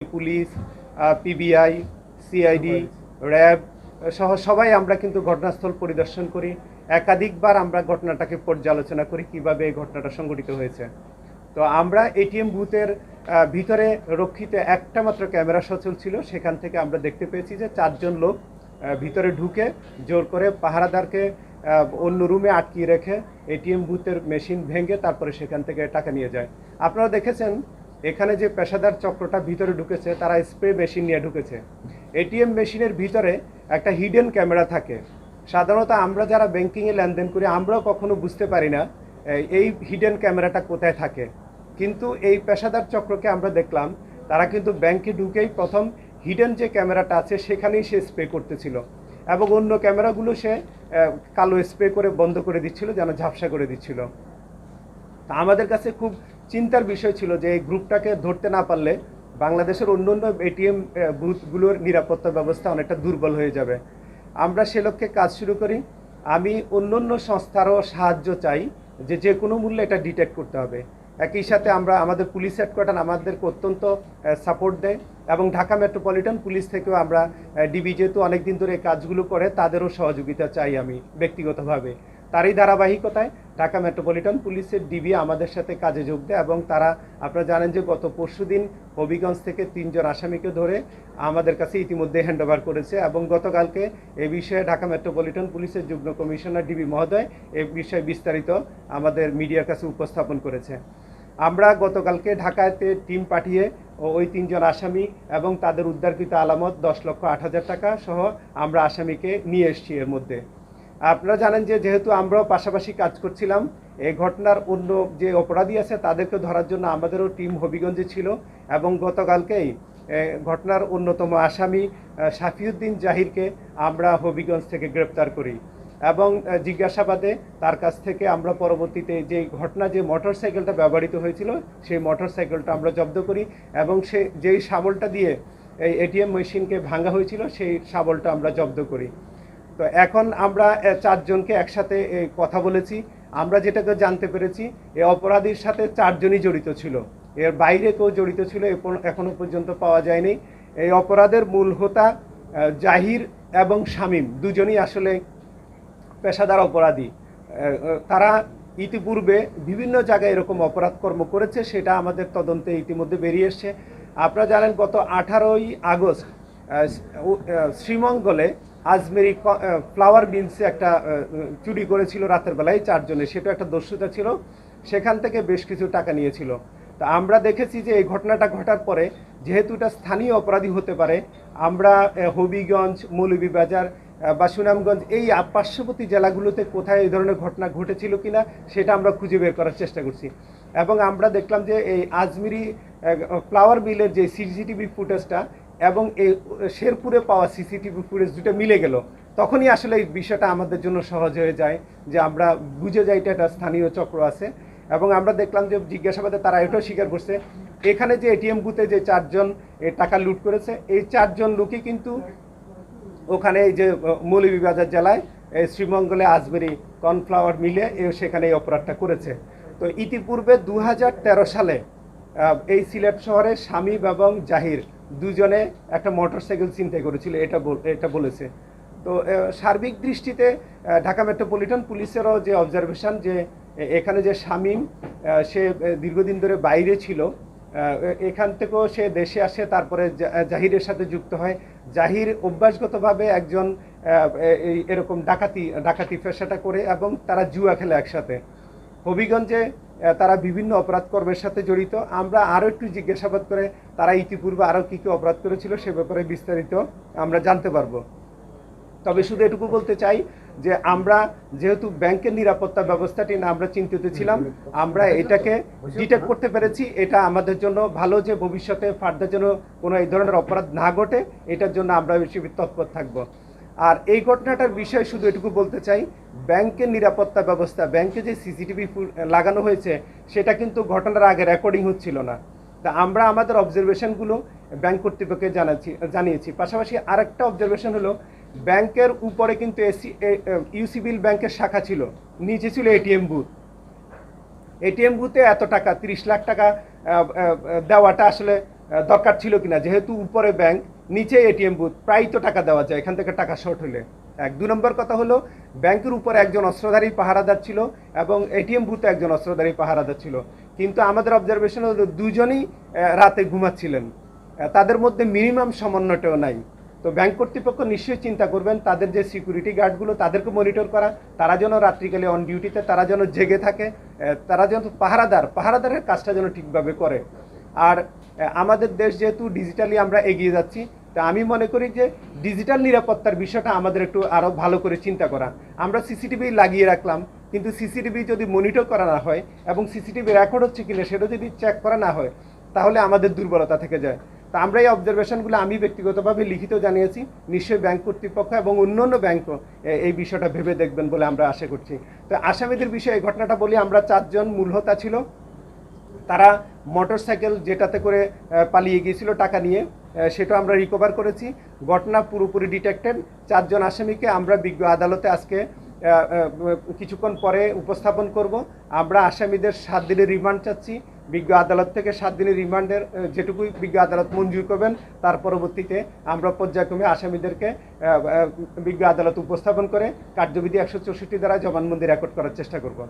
Police, PBI, CID, RAB সহ সবাই আমরা কিন্তু ঘটনাস্থল পরিদর্শন করি। একাধিকবার আমরা ঘটনাটাকে পর্যালোচনা করি কিভাবে এই ঘটনাটা সংঘটিত হয়েছে। তো আমরা এটিএম বুথের ভিতরে রক্ষিত একটা মাত্র ক্যামেরা সচল ছিল, সেখান থেকে আমরা দেখতে পেয়েছি যে 4জন লোক ভিতরে ঢুকে জোর করে পাহারাদারকে অন্য রুমে আটকিয়ে রেখে এটিএম বুথের মেশিন ভেঙে তারপরে সেখান থেকে টাকা নিয়ে যায়। আপনারা দেখেছেন এখানে যে পেশাদার চক্রটা ভিতরে ঢুকেছে তারা স্প্রে মেশিন নিয়ে ঢুকেছে। এটিএম মেশিনের ভিতরে একটা হিডেন ক্যামেরা থাকে। সাধারণত আমরা যারা ব্যাংকিংয়ে লেনদেন করি আমরাও কখনো বুঝতে পারি না এই হিডেন ক্যামেরাটা কোথায় থাকে, কিন্তু এই পেশাদার চক্রকে আমরা দেখলাম তারা কিন্তু ব্যাংকে ঢুকেই প্রথম হিডেন যে ক্যামেরাটা আছে সেখানেই সে স্প্রে করতেছিল এবং অন্য ক্যামেরাগুলো সে কালো স্প্রে করে বন্ধ করে দিচ্ছিল, যেন ঝাপসা করে দিচ্ছিল। তা আমাদের কাছে খুব চিন্তার বিষয় ছিল যে এই গ্রুপটাকে ধরতে না পারলে বাংলাদেশের অন্যান্য এটিএম বুথগুলোর নিরাপত্তা ব্যবস্থা অনেকটা দুর্বল হয়ে যাবে। আমরা সে লক্ষ্যে কাজ শুরু করি। আমি অন্যান্য সংস্থারও সাহায্য চাই যে কোনো মূল্যে এটা ডিটেক্ট করতে হবে। একই সাথে আমরা আমাদের পুলিশ হেডকোয়ার্টার আমাদেরকে অত্যন্ত সাপোর্ট দেয় এবং ঢাকা মেট্রোপলিটন পুলিশ থেকেও আমরা ডিবি যেহেতু অনেকদিন ধরে এই কাজগুলো করে তাদেরও সহযোগিতা চাই আমি ব্যক্তিগতভাবে। তারই ধারাবাহিকতায় ঢাকা মেট্রোপলিটন পুলিশের ডিবি আমাদের সাথে কাজে যোগ দেয় এবং তারা আপনারা জানেন যে গত পরশুদিন হবিগঞ্জ থেকে 3জন আসামিকে ধরে আমাদের কাছে ইতিমধ্যে হ্যান্ডওভার করেছে এবং গতকালকে এই বিষয়ে ঢাকা মেট্রোপলিটন পুলিশের যুগ্ম কমিশনার ডিবি মহোদয় এই বিষয়ে বিস্তারিত আমাদের মিডিয়ার কাছে উপস্থাপন করেছে। আমরা গতকালকে ঢাকাতে টিম পাঠিয়ে ওই 3জন আসামি এবং তাদের উদ্ধারকৃত আলামত 10,08,000 টাকা সহ আমরা আসামিকে নিয়ে এসেছি। এর মধ্যে আপনারা জানেন যে যেহেতু আমরাও পাশাপাশি কাজ করছিলাম, এই ঘটনার অন্য যে অপরাধী আছে তাদেরকে ধরার জন্য আমাদেরও টিম হবিগঞ্জে ছিল এবং গতকালকেই ঘটনার অন্যতম আসামি শাফিউদ্দিন জাহিরকে আমরা হবিগঞ্জ থেকে গ্রেপ্তার করি এবং জিজ্ঞাসাবাদে তার কাছ থেকে আমরা পরবর্তীতে যে ঘটনা যে মোটরসাইকেলটা ব্যবহৃত হয়েছিল সেই মোটরসাইকেলটা আমরা জব্দ করি এবং সে যেই শাবলটা দিয়ে এই এটিএম মেশিনকে ভাঙা হয়েছিল সেই শাবলটা আমরা জব্দ করি। তো এখন আমরা 4জনকে একসাথে কথা বলেছি। আমরা যেটাকে জানতে পেরেছি এই অপরাধীর সাথে 4জনই জড়িত ছিল, এর বাইরে কেউ জড়িত ছিল এখনো পর্যন্ত পাওয়া যায়নি। এই অপরাধের মূল হোতা জাহির এবং শামীম দুজনই আসলে পেশাদার অপরাধী। তারা ইতিপূর্বে বিভিন্ন জায়গায় এরকম অপরাধ কর্ম করেছে, সেটা আমাদের তদন্তে ইতিমধ্যে বেরিয়ে এসছে। আপনারা জানেন গত 18ই আগস্ট শ্রীমঙ্গলে আজমেরি ফ্লাওয়ার বিনসে একটা চুরি করেছিল রাতের বেলায় 4জনে, সেটা একটা দস্যুতা ছিল, সেখান থেকে বেশ কিছু টাকা নিয়েছিল। তা আমরা দেখেছি যে এই ঘটনাটা ঘটার পরে যেহেতু এটা স্থানীয় অপরাধী হতে পারে, আমরা হবিগঞ্জ, মৌলভীবাজার বা সুনামগঞ্জ এই পার্শ্ববর্তী জেলাগুলোতে কোথায় এই ধরনের ঘটনা ঘটেছিল কিনা সেটা আমরা খুঁজে বের করার চেষ্টা করছি এবং আমরা দেখলাম যে এই আজমেরি ফ্লাওয়ার মিলের যে সিসিটিভি ফুটেজটা এবং এই শেরপুরে পাওয়া সিসিটিভি ফুটেজ দুটো মিলে গেল, তখনই আসলে এই বিষয়টা আমাদের জন্য সহজ হয়ে যায় যে আমরা বুঝে যাই এটা একটা স্থানীয় চক্র আছে। এবং আমরা দেখলাম যে জিজ্ঞাসাবাদে তারা এটাও স্বীকার করছে এখানে যে এটিএম বুথে যে 4জন টাকা লুট করেছে এই 4জন লোকই কিন্তু ওখানে এই যে মৌলভীবাজার জেলায় শ্রীমঙ্গলে আজমেরি কর্নফ্লাওয়ার মিলে সেখানে এই অপরাধটা করেছে। তো ইতিপূর্বে 2013 সালে এই সিলেট শহরে শামীম এবং জাহির দুজনে একটা মোটরসাইকেল ছিনতাই করেছিল, এটা বলেছে। তো সার্বিক দৃষ্টিতে ঢাকা মেট্রোপলিটন পুলিশেরও যে অবজারভেশন যে এখানে যে শামীম সে দীর্ঘদিন ধরে বাইরে ছিল, এখান থেকেও সে দেশে আসে, তারপরে জাহিরের সাথে যুক্ত হয়। জাহির অভ্যাসগতভাবে একজন এরকম ডাকাতি পেশাটা করে এবং তারা জুয়া খেলে একসাথে। হবিগঞ্জে তারা বিভিন্ন অপরাধ কর্মের সাথে জড়িত। আমরা আরও একটু জিজ্ঞাসাবাদ করে তারা ইতিপূর্বে আরও কী কী অপরাধ করেছিল সে ব্যাপারে বিস্তারিত আমরা জানতে পারবো। তবে শুধু এটুকু বলতে চাই যে আমরা যেহেতু ব্যাংকের নিরাপত্তা ব্যবস্থাটি না আমরা চিন্তিত ছিলাম, আমরা এটাকে ডিটেক্ট করতে পেরেছি। এটা আমাদের জন্য ভালো যে ভবিষ্যতে ফার্দার যেন কোনো এই ধরনের অপরাধ না ঘটে, এটার জন্য আমরা বেশি তৎপর থাকব। আর এই ঘটনাটার বিষয়ে শুধু এটুকু বলতে চাই, ব্যাংকের নিরাপত্তা ব্যবস্থা, ব্যাংকে যে সিসিটিভি লাগানো হয়েছে সেটা কিন্তু ঘটনার আগে রেকর্ডিং হচ্ছিল না। তা আমরা আমাদের অবজারভেশনগুলো ব্যাংক কর্তৃপক্ষকে জানিয়েছি। পাশাপাশি আরেকটা অবজারভেশন হলো ব্যাংকের উপরে কিন্তু ইউসিবিল ব্যাংকের শাখা ছিল, নিচে ছিল এটিএম বুথ। এটিএম বুথে এত টাকা 30 লাখ টাকা দেওয়াটা আসলে দরকার ছিল কিনা, যেহেতু উপরে ব্যাংক নিচে এটিএম বুথ, প্রায় তো টাকা দেওয়া যায় এখান থেকে টাকা শর্ট হলে। এক 2 নম্বর কথা হলো ব্যাংকের উপরে একজন অস্ত্রধারী পাহারাদার ছিল এবং এটিএম বুথে একজন অস্ত্রধারী পাহারাদার ছিল, কিন্তু আমাদের অবজারভেশন হলো দুজনই রাতে ঘুমাচ্ছিলেন, তাদের মধ্যে মিনিমাম সমন্বয়টাও নাই। তো ব্যাংক কর্তৃপক্ষ নিশ্চয়ই চিন্তা করবেন তাদের যে সিকিউরিটি গার্ডগুলো তাদেরকে মনিটর করা, তারা যেন রাত্রিকালে অন ডিউটিতে, তারা যেন জেগে থাকে, তারা যেন পাহারাদারের কাজটা যেন ঠিকভাবে করে। আর আমাদের দেশ যেহেতু ডিজিটালি আমরা এগিয়ে যাচ্ছি, তা আমি মনে করি যে ডিজিটাল নিরাপত্তার বিষয়টা আমাদের একটু আরও ভালো করে চিন্তা করা। আমরা সিসিটিভি লাগিয়ে রাখলাম, কিন্তু সিসিটিভি যদি মনিটর করা না হয় এবং সিসিটিভি রেকর্ড হচ্ছে কিনা সেটা যদি চেক করা না হয়, তাহলে আমাদের দুর্বলতা থেকে যায়। তা আমরা এই অবজারভেশনগুলো আমি ব্যক্তিগতভাবে লিখিত জানিয়েছি, নিশ্চয়ই ব্যাংক কর্তৃপক্ষ এবং অন্যান্য ব্যাংকও এই বিষয়টা ভেবে দেখবেন বলে আমরা আশা করছি। তো আসামিদের বিষয়ে এই ঘটনাটা বলি, আমরা 4 জন মূল হোতা ছিল, তারা মোটরসাইকেল যেটাতে করে পালিয়ে গিয়েছিল টাকা নিয়ে, সেটা আমরা রিকভার করেছি। ঘটনা পুরোপুরি ডিটেক্টেড। 4 জন আসামিকে আমরা বিজ্ঞ আদালতে আজকে কিছুক্ষণ পরে উপস্থাপন করব। আমরা আসামিদের 7 দিনের রিমান্ড চাচ্ছি বিজ্ঞ আদালত থেকে। 7 দিনের রিমান্ডের যেটুকু বিজ্ঞ আদালত মঞ্জুর করবেন, তার পরবর্তীতে আমরা পর্যায়ক্রমে আসামিদেরকে বিজ্ঞ আদালত উপস্থাপন করে কার্যবিধি 164 দ্বারা জবানবন্দি রেকর্ড করার চেষ্টা করব।